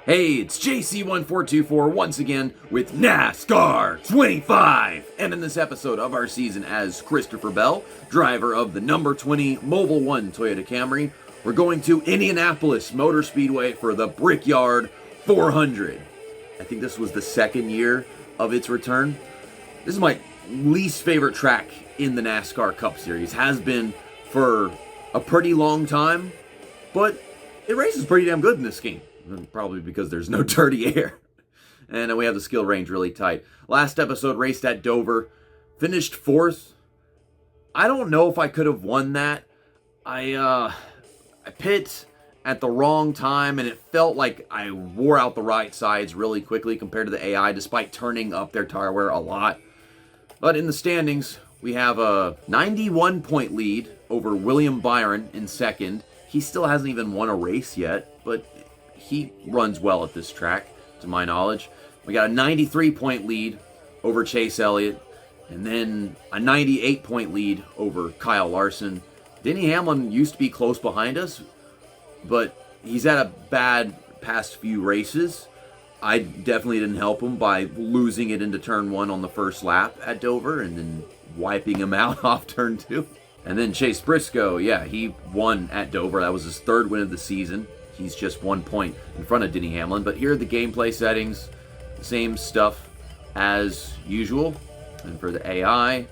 Hey, it's JC1424 once again with NASCAR 25. And in this episode of our season as Christopher Bell, driver of the number 20 Mobil 1 Toyota Camry, we're going to Indianapolis Motor Speedway for the Brickyard 400. I think this was the second year of its return. This is my least favorite track in the NASCAR Cup Series. Has been for a pretty long time, but it races pretty damn good in this game. Probably because there's no dirty air. And we have the skill range really tight. Last episode raced at Dover. Finished fourth. I don't know if I could have won that. I pit at the wrong time, and it felt like I wore out the right sides really quickly compared to the AI, despite turning up their tire wear a lot. But in the standings, we have a 91-point lead over William Byron in second. He still hasn't even won a race yet, but he runs well at this track, to my knowledge. We got a 93-point lead over Chase Elliott, and then a 98-point lead over Kyle Larson. Denny Hamlin used to be close behind us, but he's had a bad past few races. I definitely didn't help him by losing it into turn one on the first lap at Dover and then wiping him out off turn two. And then Chase Briscoe, yeah, he won at Dover. That was his third win of the season. He's just 1 point in front of Denny Hamlin. But here are the gameplay settings. Same stuff as usual. And for the AI, yeah,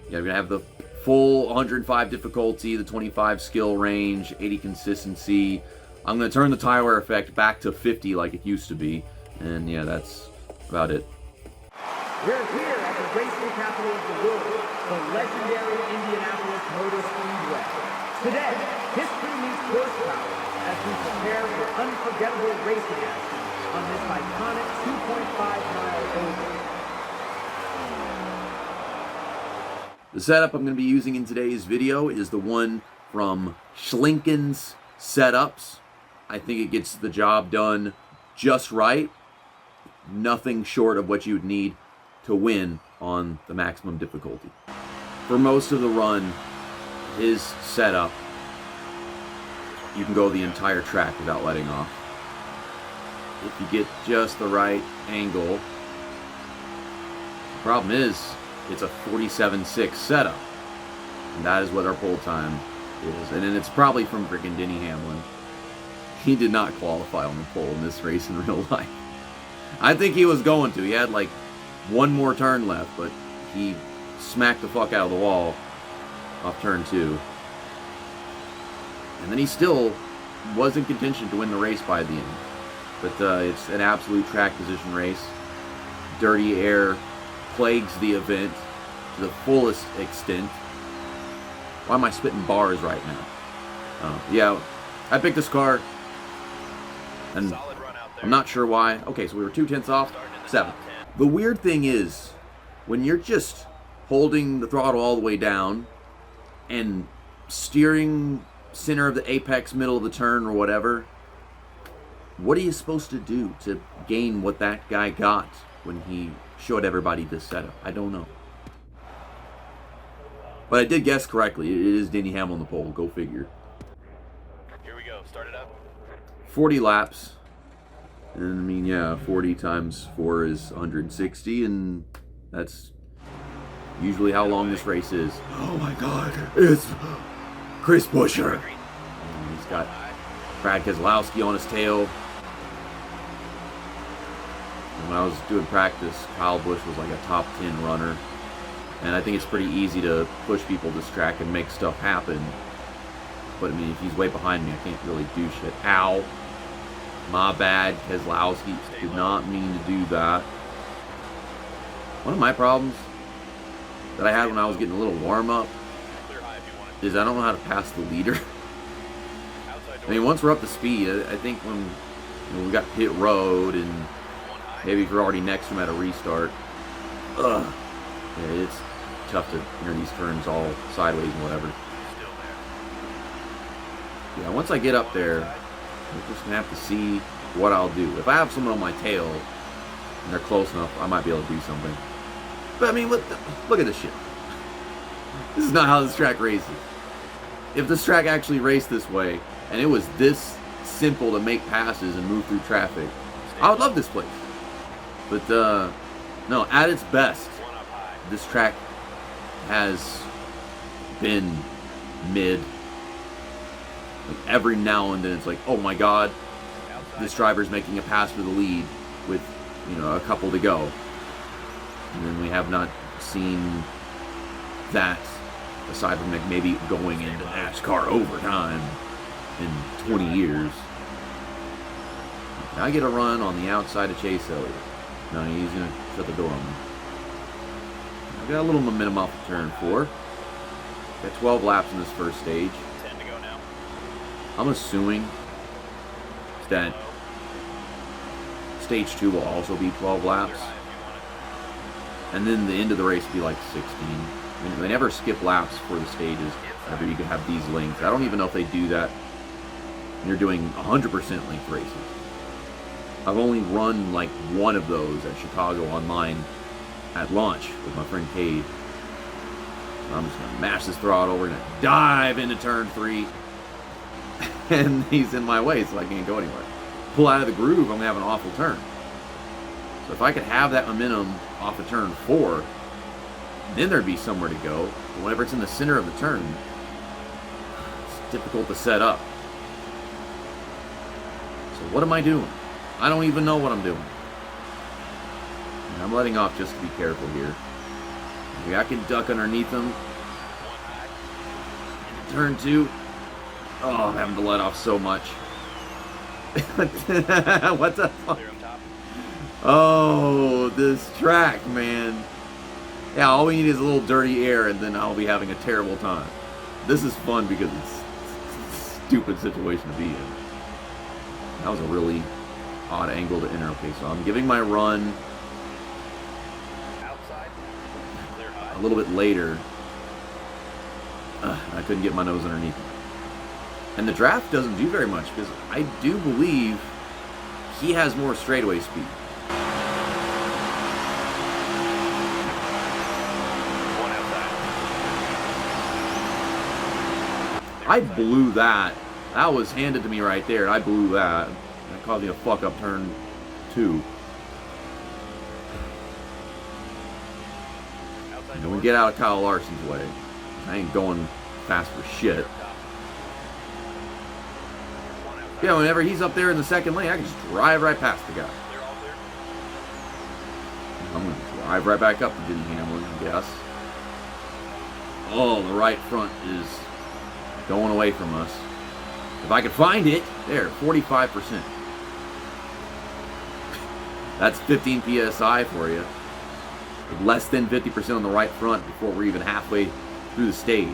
we're going to have the full 105 difficulty, the 25 skill range, 80 consistency. I'm going to turn the tire wear effect back to 50 like it used to be. And yeah, that's about it. We're here at the racing capital of the world, the legendary Indianapolis Motor Speedway. Today, history meets horsepower as we prepare for unforgettable racing action on this iconic 2.5-mile oval. The setup I'm going to be using in today's video is the one from Shlinkoln's setups. I think it gets the job done just right. Nothing short of what you would need to win on the maximum difficulty. For most of the run, his setup, you can go the entire track without letting off. If you get just the right angle. The problem is, it's a 47.6 setup. And that is what our pole time is. And then it's probably from freaking Denny Hamlin. He did not qualify on the pole in this race in real life. I think he was going to. He had like one more turn left, but he smacked the fuck out of the wall off turn two. And then he still was in contention to win the race by the end. But it's an absolute track position race. Dirty air plagues the event to the fullest extent. Why am I spitting bars right now? Yeah, I picked this car, and I'm not sure why. Okay, so we were 2/10 off, 7th. The weird thing is, when you're just holding the throttle all the way down and steering center of the apex, middle of the turn or whatever, what are you supposed to do to gain what that guy got when he showed everybody this setup? I don't know. But I did guess correctly. It is Denny Hamlin on the pole. Go figure. Here we go. Start it up. 40 laps. And I mean, yeah, 40 times 4 is 160, and that's usually how long this race is. Oh my God, it's Chris Buescher. And he's got Brad Keselowski on his tail. And when I was doing practice, Kyle Busch was like a top 10 runner. And I think it's pretty easy to push people this track and make stuff happen. But I mean, if he's way behind me, I can't really do shit. Ow. My bad, Keselowski. Did not mean to do that. One of my problems that I had when I was getting a little warm-up is I don't know how to pass the leader. I mean, once we're up to speed, I think when we got pit road and maybe if you're already next to him at a restart, yeah, it's tough to enter these turns all sideways and whatever. Yeah, once I get up there, I'm just going to have to see what I'll do. If I have someone on my tail and they're close enough, I might be able to do something. But I mean, look at this shit. This is not how this track races. If this track actually raced this way, and it was this simple to make passes and move through traffic, I would love this place. But, no, at its best, this track has been mid. Like every now and then it's like, oh my god, this driver's making a pass for the lead with, you know, a couple to go. And then we have not seen that, aside from like maybe going into NASCAR overtime in 20 years. I get a run on the outside of Chase Elliott. No, he's going to shut the door on me. I got a little momentum off of turn 4. Got 12 laps in this first stage. 10 to go now. I'm assuming that stage 2 will also be 12 laps. And then the end of the race will be like 16. I mean, they never skip laps for the stages whenever you can have these lengths. I don't even know if they do that when you're doing 100% length races. I've only run like one of those at Chicago online at launch with my friend Cade. So I'm just going to mash this throttle. We're going to dive into turn 3. And he's in my way, so I can't go anywhere. Pull out of the groove, I'm going to have an awful turn. So if I could have that momentum off of turn 4, then there'd be somewhere to go. But whenever it's in the center of the turn, it's difficult to set up. So what am I doing? I don't even know what I'm doing. And I'm letting off just to be careful here. Maybe I can duck underneath them. Turn 2. Oh, I'm having to let off so much. What the fuck? Oh, this track, man. Yeah, all we need is a little dirty air and then I'll be having a terrible time. This is fun because it's a stupid situation to be in. That was a really odd angle to enter. Okay, so I'm giving my run a little bit later. I couldn't get my nose underneath it. And the draft doesn't do very much because I do believe he has more straightaway speed. I blew that. That was handed to me right there. I blew that. That caused me to fuck up turn 2. And when we get out of Kyle Larson's way, I ain't going fast for shit. Yeah, whenever he's up there in the second lane, I can just drive right past the guy. I'm going to drive right back up to Denny Hamlin, I guess. Oh, the right front is going away from us. If I could find it, there, 45%. That's 15 PSI for you. Less than 50% on the right front before we're even halfway through the stage.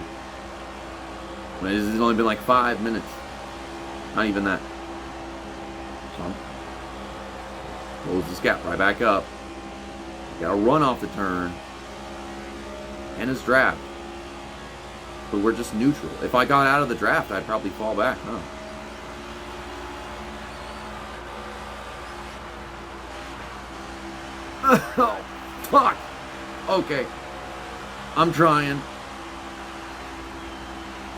But this has only been like 5 minutes. Not even that. So close this gap right back up. Got to run off the turn. And his draft. But we're just neutral. If I got out of the draft, I'd probably fall back, huh? Oh, fuck. Okay. I'm trying.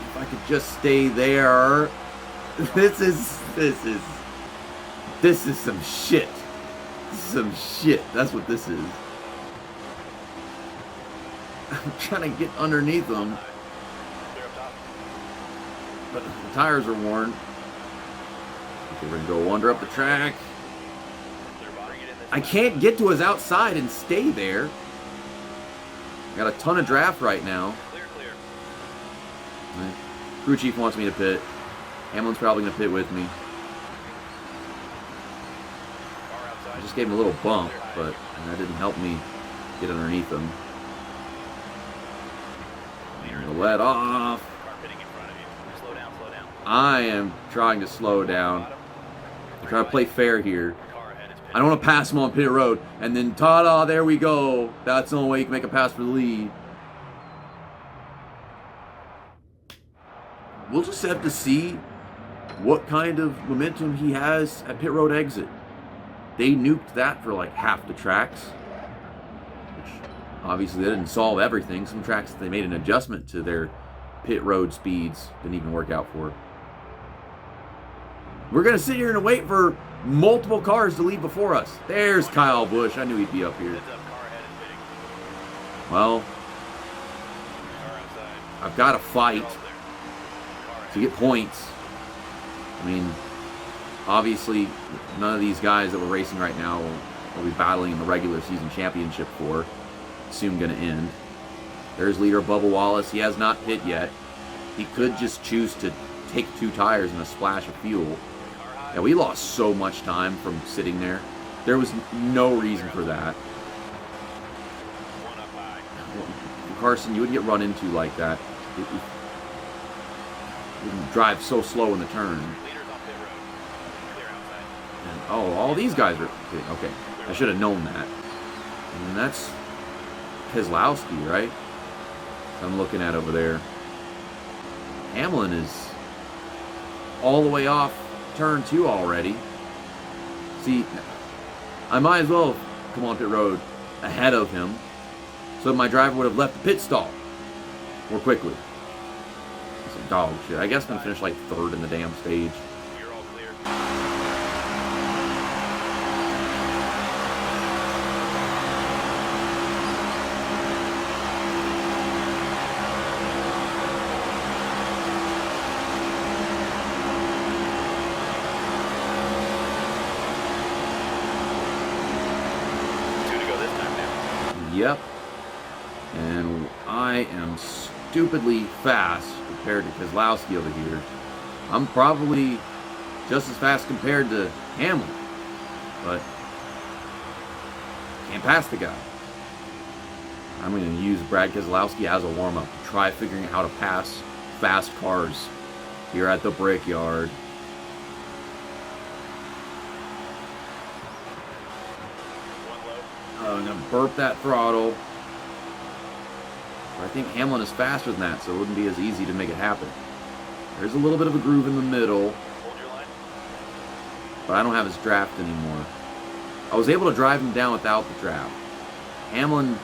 If I could just stay there. This is some shit. This is some shit. That's what this is. I'm trying to get underneath them. But the tires are worn. Okay, we're going to go wander up the track. I can't get to his outside and stay there. Got a ton of draft right now. Right. Crew chief wants me to pit. Hamlin's probably going to pit with me. I just gave him a little bump, but that didn't help me get underneath him. I'm going to let off. I am trying to slow down. I'm trying to play fair here. I don't want to pass him on pit road. And then, ta-da, there we go. That's the only way you can make a pass for the lead. We'll just have to see what kind of momentum he has at pit road exit. They nuked that for like half the tracks. Which obviously they didn't solve everything. Some tracks, they made an adjustment to their pit road speeds. Didn't even work out for it. We're going to sit here and wait for multiple cars to lead before us. There's Kyle Busch. I knew he'd be up here. Heads up, car ahead is pitting. Well, Car outside. I've got to fight All there. Car to ahead. get points. I mean, obviously, none of these guys that we're racing right now will be battling in the regular season championship for. Soon going to end. There's leader Bubba Wallace. He has not pit yet. He could just choose to take 2 tires and a splash of fuel. Yeah, we lost so much time from sitting there. There was no reason for that. One up high. Carson, you would get run into like that. You would drive so slow in the turn. Leaders on pit road. Clear outside. And, oh, all these guys are... Okay, I should have known that. And that's Keselowski, right? I'm looking at over there. Hamlin is all the way off turn 2 already. See, I might as well come on pit road ahead of him so my driver would have left the pit stall more quickly. Some dog shit. I guess I'm gonna finish like 3rd in the damn stage. You're all clear. Two to go this time now. Yep. And I am stupidly fast compared to Keselowski over here. I'm probably just as fast compared to Hamlin, but can't pass the guy. I'm going to use Brad Keselowski as a warm-up to try figuring out how to pass fast cars here at the Brickyard. One low. I'm going to burp that throttle. I think Hamlin is faster than that, so it wouldn't be as easy to make it happen. There's a little bit of a groove in the middle, Hold your line. but I don't have his draft anymore. I was able to drive him down without the draft. Hamlin,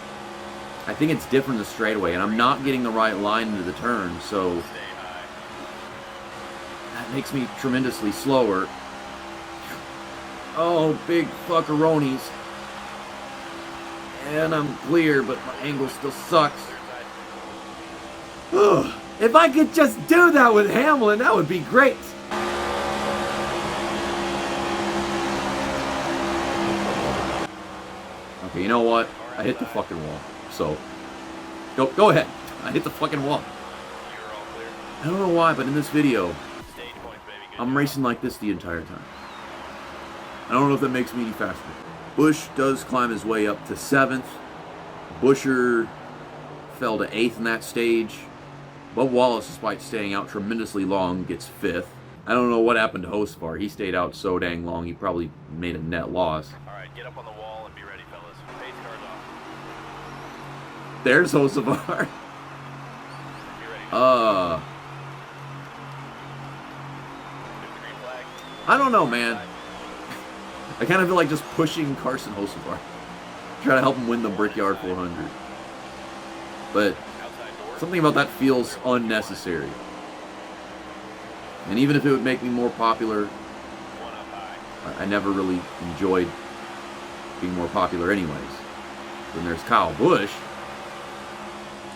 I think it's different in the straightaway, and I'm not getting the right line into the turn, so Stay high. that makes me tremendously slower. Oh, big fuckeronis. And I'm clear, but my angle still sucks. Clear side. Ugh. If I could just do that with Hamlin, that would be great. Okay, you know what? I hit the fucking wall. So, go ahead. I hit the fucking wall. You're all clear. I don't know why, but in this video, Stage points, baby. Good I'm job. racing like this the entire time. I don't know if that makes me any faster. Busch does climb his way up to 7th. Busher fell to 8th in that stage. But Wallace, despite staying out tremendously long, gets 5th. I don't know what happened to Hosvar. He stayed out so dang long, he probably made a net loss. All right, get up on the wall and be ready, fellas. Pace cars off. There's Hosvar. Be ready. There's the green flag. I don't know, man. I kind of feel like just pushing Carson Hosvar. Try to help him win the Brickyard 400. But Outside door. something about that feels unnecessary. And even if it would make me more popular, One up high. I never really enjoyed being more popular anyways. Then there's Kyle Busch.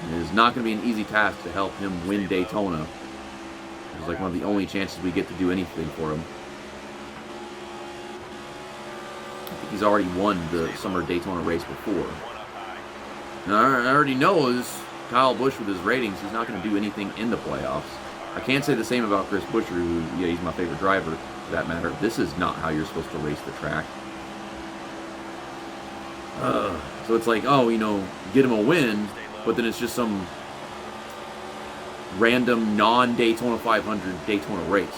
It is not going to be an easy task to help him win Daytona. It's like one of the only chances we get to do anything for him. I think he's already won the summer Daytona race before. One up high. And I already know is Kyle Busch with his ratings, he's not going to do anything in the playoffs. I can't say the same about Chris Buescher, who, yeah, he's my favorite driver, for that matter. This is not how you're supposed to race the track. So it's like, oh, you know, get him a win, but then it's just some random non-Daytona 500 Daytona race.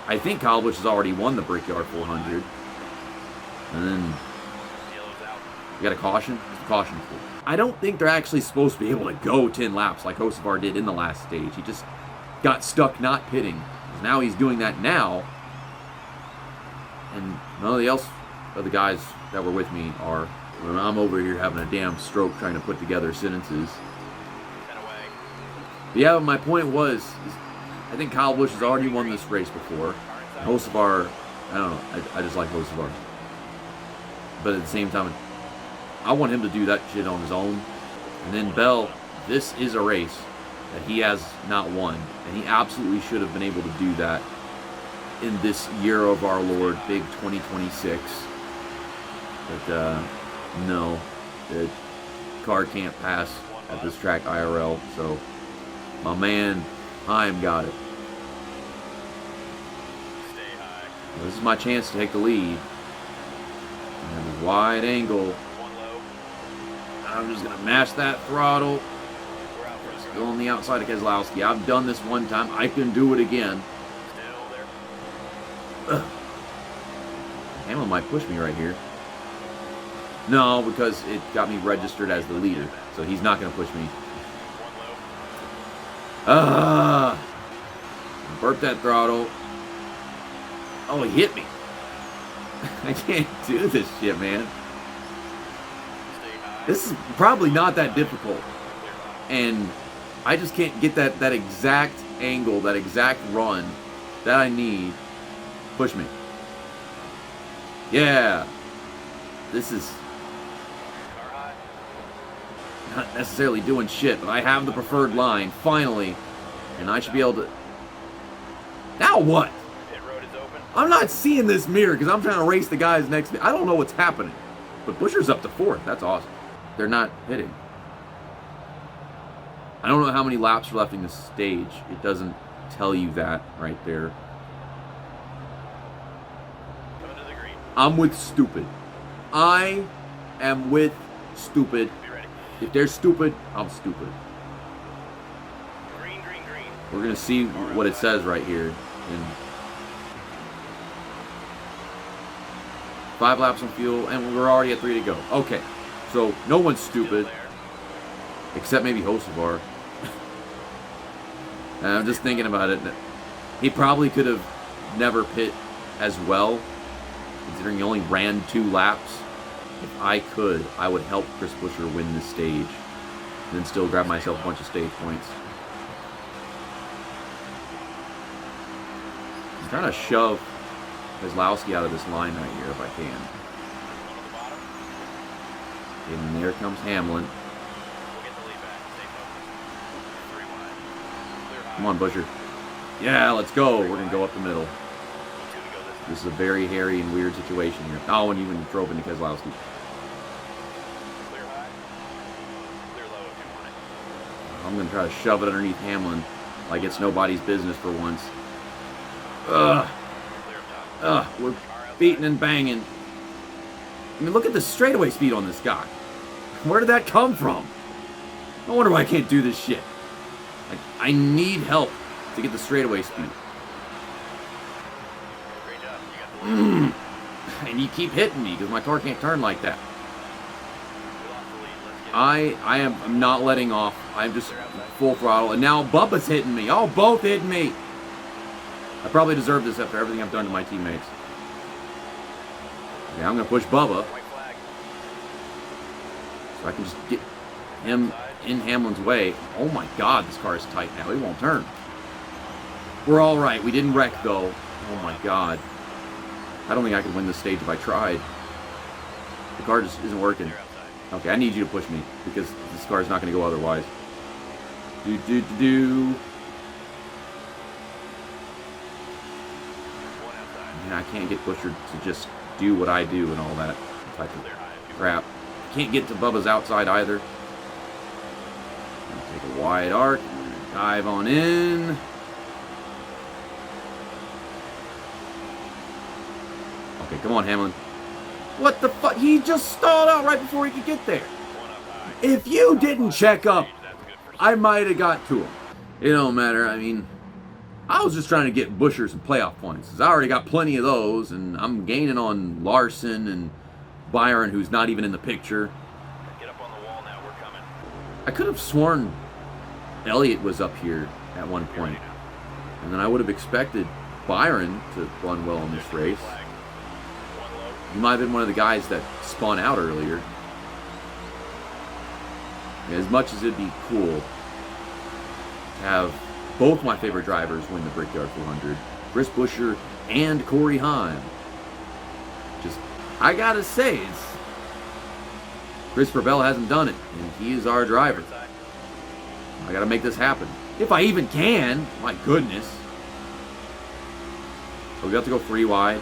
I think Kyle Busch has already won the Brickyard 400. And then Yellow's out. you got a caution? What's the caution for? I don't think they're actually supposed to be able to go 10 laps like Hosvar did in the last stage. He just got stuck not pitting. Now he's doing that now. And none of the else of the guys that were with me are. When I'm over here having a damn stroke trying to put together sentences. 10 away. But yeah, my point was, I think Kyle Busch has already won this race before. Hosvar, I don't know. I just like Hocevar. But at the same time, I want him to do that shit on his own. And then Bell, this is a race that he has not won. And he absolutely should have been able to do that in this year of our Lord, big 2026. But no, the car can't pass at this track IRL. So my man, Heim got it. Stay high. This is my chance to take the lead. And a wide angle. One low. I'm just going to mash that throttle. We're out for a Still on the outside of Keselowski. I've done this one time. I can do it again. Still there. Ugh. Hamlin might push me right here. No, because it got me registered as the leader. So he's not going to push me. One low. Burp that throttle. Oh, he hit me. I can't do this shit, man. Stay high. This is probably not that difficult. And I just can't get that exact angle, that exact run that I need. Push me. Yeah. This is Car high. not necessarily doing shit, but I have the preferred line, finally. And I should be able to... Now what? Pit road is open. I'm not seeing this mirror because I'm trying to race the guys next to me. I don't know what's happening. But Buscher's up to 4th. That's awesome. They're not hitting. I don't know how many laps are left in this stage. It doesn't tell you that right there. Coming to the green. I'm with stupid. I am with stupid. Be ready. If they're stupid, I'm stupid. Green, green, green. We're going to see what it says right here. And 5 laps on fuel, and we're already at 3 to go. Okay, so no one's stupid, Still there. except maybe Hocevar. And I'm just thinking about it. He probably could have never pit as well, considering he only ran 2 laps. If I could, I would help Chris Buescher win this stage, and then still grab myself a bunch of stage points. I'm trying to shove Keselowski out of this line right here if I can. One on the bottom. And there comes Hamlin. We'll get the lead back. Stay focused. 3 wide. Clear high. Come on, Buescher. Yeah, let's go. We're going to go up the middle. 2 to go this This is a very hairy and weird situation here. Oh, and even drove into Keselowski. Clear high. Clear low if you want it. I'm going to try to shove it underneath Hamlin like it's nobody's business for once. Ugh. Clear up top. We're beating and banging. I mean, look at the straightaway speed on this guy. Where did that come from? No wonder why I can't do this shit. Like, I need help to get the straightaway speed. Great job. You got the lead. And you keep hitting me because my car can't turn like that. We lost the lead. Let's get I'm not letting off. I'm just full throttle. And now Bubba's hitting me. Oh, both hitting me. I probably deserve this after everything I've done to my teammates. Okay, I'm going to push Bubba white flag. so I can just get him in Hamlin's way. Oh my God, this car is tight now. It won't turn. We're all right. We didn't wreck, though. Oh my God. I don't think I could win this stage if I tried. The car just isn't working. Clear outside. Okay, I need you to push me because this car is not going to go otherwise. Do. One outside. Man, I can't get Buescher to just do what I do and all that type Clear of high if you crap. Can't get to Bubba's outside either. Take a wide arc, dive on in. Okay, come on, Hamlin. What the fuck? He just stalled out right before he could get there. One up high. If you didn't check up, That's good for I might have got to him. It don't matter. I mean, I was just trying to get Buescher some playoff points. 'Cause I already got plenty of those, and I'm gaining on Larson and Byron, who's not even in the picture. Get up on the wall now. We're coming. I could have sworn Elliott was up here at one Be point, ready now. and then I would have expected Byron to run well in this race. Flag. One low. He might have been one of the guys that spun out earlier. As much as it'd be cool to have both my favorite drivers win the Brickyard 400, Chris Buescher and Corey Heim, I gotta say, Christopher Bell hasn't done it, and he is our driver. I gotta make this happen. If I even can. My goodness. So we have to go 3 wide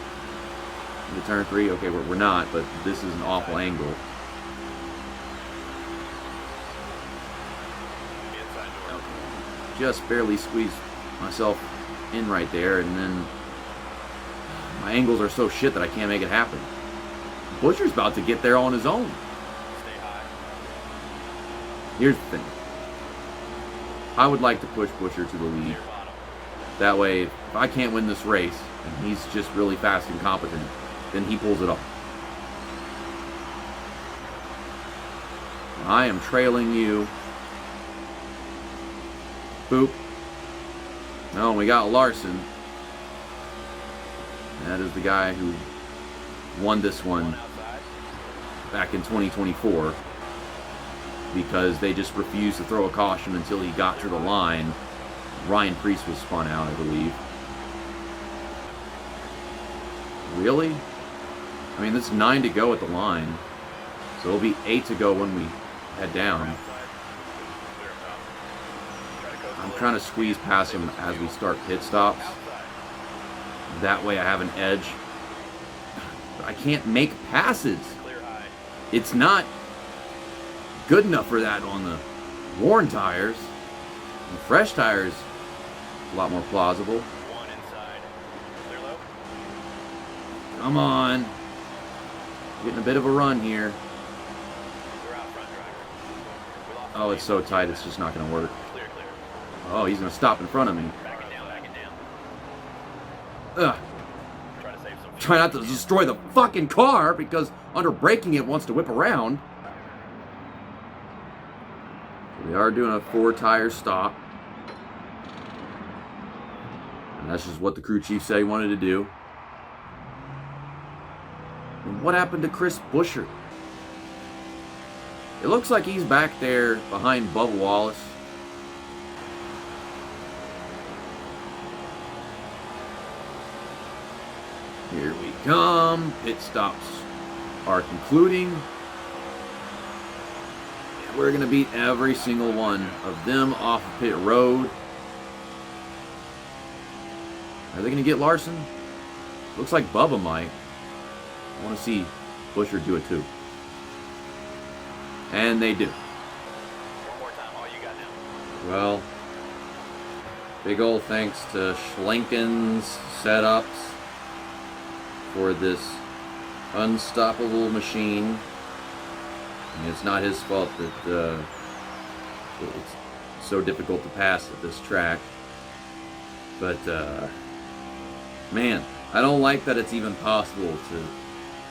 into turn 3. Okay, we're not, but this is an awful angle. Just barely squeezed myself in right there, and then my angles are so shit that I can't make it happen. Buscher's about to get there on his own. Here's the thing. I would like to push Buscher to the lead. That way, if I can't win this race, and he's just really fast and competent, then he pulls it off. I am trailing you. Boop. No, we got Larson. That is the guy who won this one back in 2024 because they just refused to throw a caution until he got to the line. Ryan Preece was spun out, I believe. Really? I mean, it's 9 to go at the line, so it'll be 8 to go when we head down. I'm trying to squeeze past him as we start pit stops. That way I have an edge. But I can't make passes. It's not good enough for that on the worn tires. And fresh tires, a lot more plausible. Come on. Getting a bit of a run here. Oh, it's so tight, it's just not going to work. Oh, he's going to stop in front of me. Ugh. Try not to destroy the fucking car because under braking it wants to whip around. We are doing a 4-tire stop. And that's just what the crew chief said he wanted to do. And what happened to Chris Buscher? It looks like he's back there behind Bubba Wallace. Here we come. Pit stops are concluding. And we're going to beat every single one of them off of pit road. Are they going to get Larson? Looks like Bubba might. I want to see Buscher do it too. And they do. One more time, all you got now. Well, big old thanks to Shlinkoln's setups for this unstoppable machine. I mean, it's not his fault that it's so difficult to pass at this track. But, man, I don't like that it's even possible to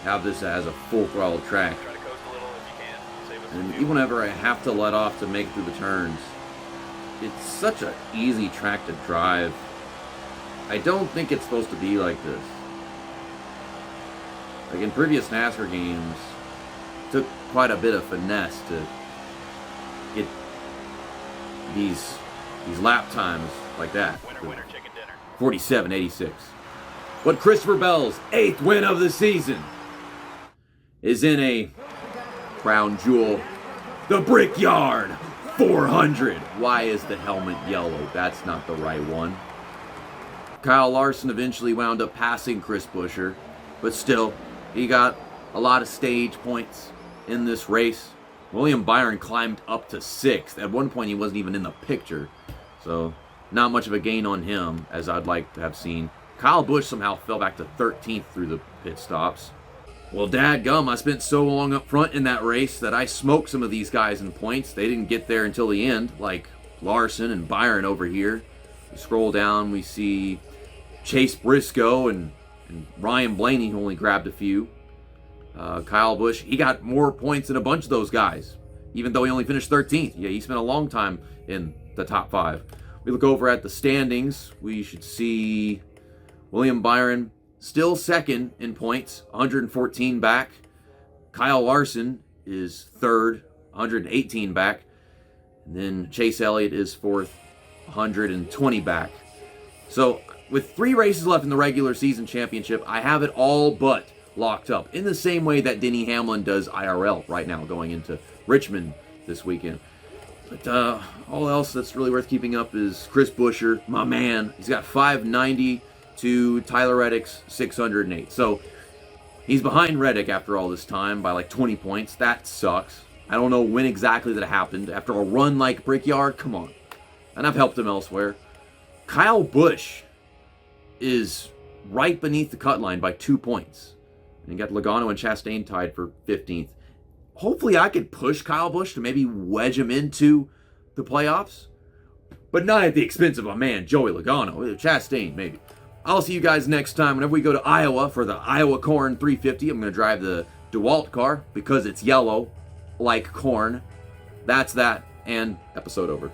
have this as a full throttle track. Try to coast a little if you can. Save us some And fuel. even whenever I have to let off to make it through the turns, it's such an easy track to drive. I don't think it's supposed to be like this. Like in previous NASCAR games, it took quite a bit of finesse to get these lap times like that. Winner, winner, chicken dinner. 47.86. But Christopher Bell's 8th win of the season is in a crown jewel, the Brickyard 400. Why is the helmet yellow? That's not the right one. Kyle Larson eventually wound up passing Chris Buscher, but still, he got a lot of stage points in this race. William Byron climbed up to 6th. At one point, he wasn't even in the picture, so not much of a gain on him as I'd like to have seen. Kyle Busch somehow fell back to 13th through the pit stops. Well, dadgum, I spent so long up front in that race that I smoked some of these guys in points. They didn't get there until the end, like Larson and Byron over here. We scroll down, we see Chase Briscoe and Ryan Blaney, who only grabbed a few. Kyle Busch, he got more points than a bunch of those guys, even though he only finished 13th. Yeah, he spent a long time in the top 5. We look over at the standings. We should see William Byron still second in points, 114 back. Kyle Larson is third, 118 back. And then Chase Elliott is fourth, 120 back. So with 3 races left in the regular season championship, I have it all but locked up in the same way that Denny Hamlin does IRL right now going into Richmond this weekend. But all else that's really worth keeping up is Chris Buescher, my man. He's got 590 to Tyler Reddick's 608. So he's behind Reddick after all this time by like 20 points. That sucks. I don't know when exactly that happened. After a run like Brickyard, come on. And I've helped him elsewhere. Kyle Busch is right beneath the cut line by 2 points. And you got Logano and Chastain tied for 15th. Hopefully I could push Kyle Busch to maybe wedge him into the playoffs. But not at the expense of a man, Joey Logano. Chastain, maybe. I'll see you guys next time. Whenever we go to Iowa for the Iowa Corn 350, I'm going to drive the DeWalt car because it's yellow, like corn. That's that, and episode over.